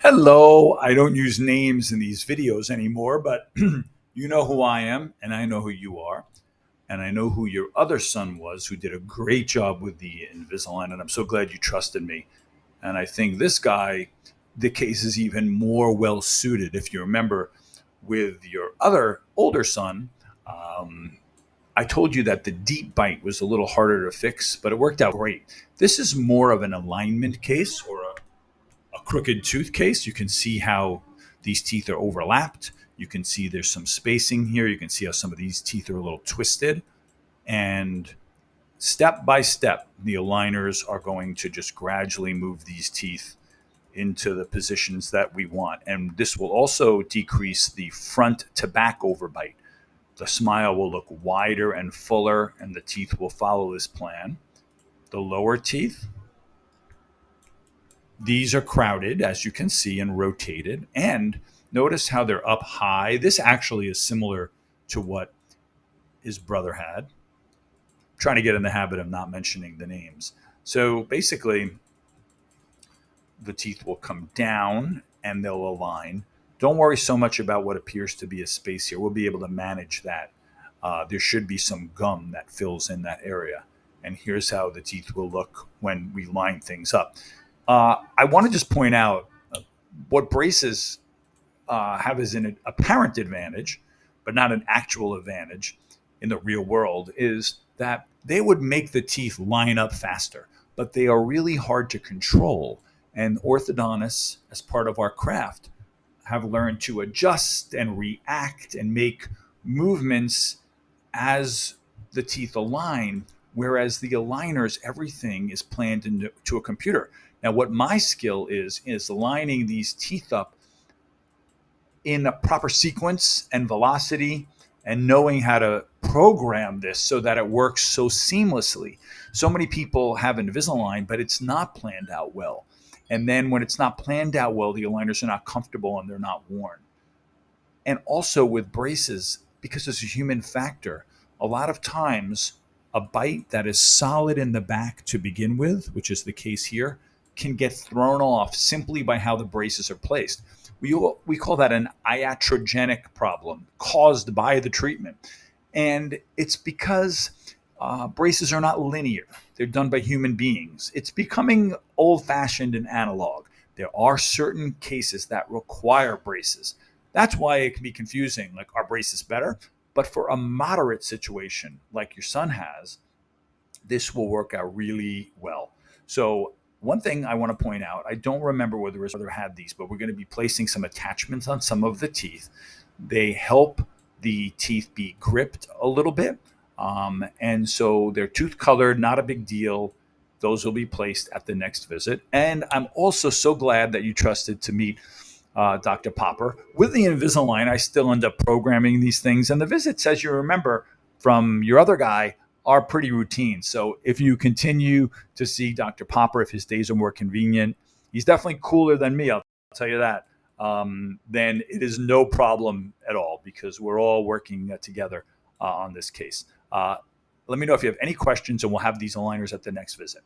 Hello. I don't use names in these videos anymore, but you know who I am, and I know who you are, and I know who your other son was, who did a great job with the Invisalign, and I'm so glad you trusted me. And I think this guy, the case is even more well suited. If you remember, with your other older son, um, I told you that the deep bite was a little harder to fix, but it worked out great. This is more of an alignment case or a crooked tooth case. You can see how these teeth are overlapped. You can see there's some spacing here. You can see how some of these teeth are a little twisted. And step by step, the aligners are going to just gradually move these teeth into the positions that we want. And this will also decrease the front to back overbite. The smile will look wider and fuller, and the teeth will follow this plan. The lower teeth, these are crowded, as you can see, and rotated. And notice how they're up high. This actually is similar to what his brother had. I'm trying to get in the habit of not mentioning the names. So basically, the teeth will come down and they'll align. Don't worry so much about what appears to be a space here. We'll be able to manage that. There should be some gum that fills in that area. And here's how the teeth will look when we line things up. I want to just point out what braces have as an apparent advantage, but not an actual advantage in the real world, is that they would make the teeth line up faster, but they are really hard to control. And orthodontists, as part of our craft, have learned to adjust and react and make movements as the teeth align, whereas the aligners, everything is planned into a computer. Now, what my skill is lining these teeth up in a proper sequence and velocity and knowing how to program this so that it works so seamlessly. So many people have Invisalign, but it's not planned out well. And then when it's not planned out well, the aligners are not comfortable and they're not worn. And also with braces, because there's a human factor, a lot of times a bite that is solid in the back to begin with, which is the case here, can get thrown off simply by how the braces are placed. We call that an iatrogenic problem caused by the treatment. And it's because braces are not linear. They're done by human beings. It's becoming old-fashioned and analog. There are certain cases that require braces. That's why it can be confusing. Like, are braces better? But for a moderate situation like your son has, this will work out really well. So one thing I want to point out, I don't remember whether his brother had these, but we're going to be placing some attachments on some of the teeth. They help the teeth be gripped a little bit. And so they're tooth colored, not a big deal. Those will be placed at the next visit. And I'm also so glad that you trusted to meet Dr. Popper. With the Invisalign, I still end up programming these things. And the visits, as you remember from your other guy, are pretty routine. So if you continue to see Dr. Popper, if his days are more convenient, he's definitely cooler than me, I'll tell you that. Then it is no problem at all because we're all working together on this case. Let me know if you have any questions and we'll have these aligners at the next visit.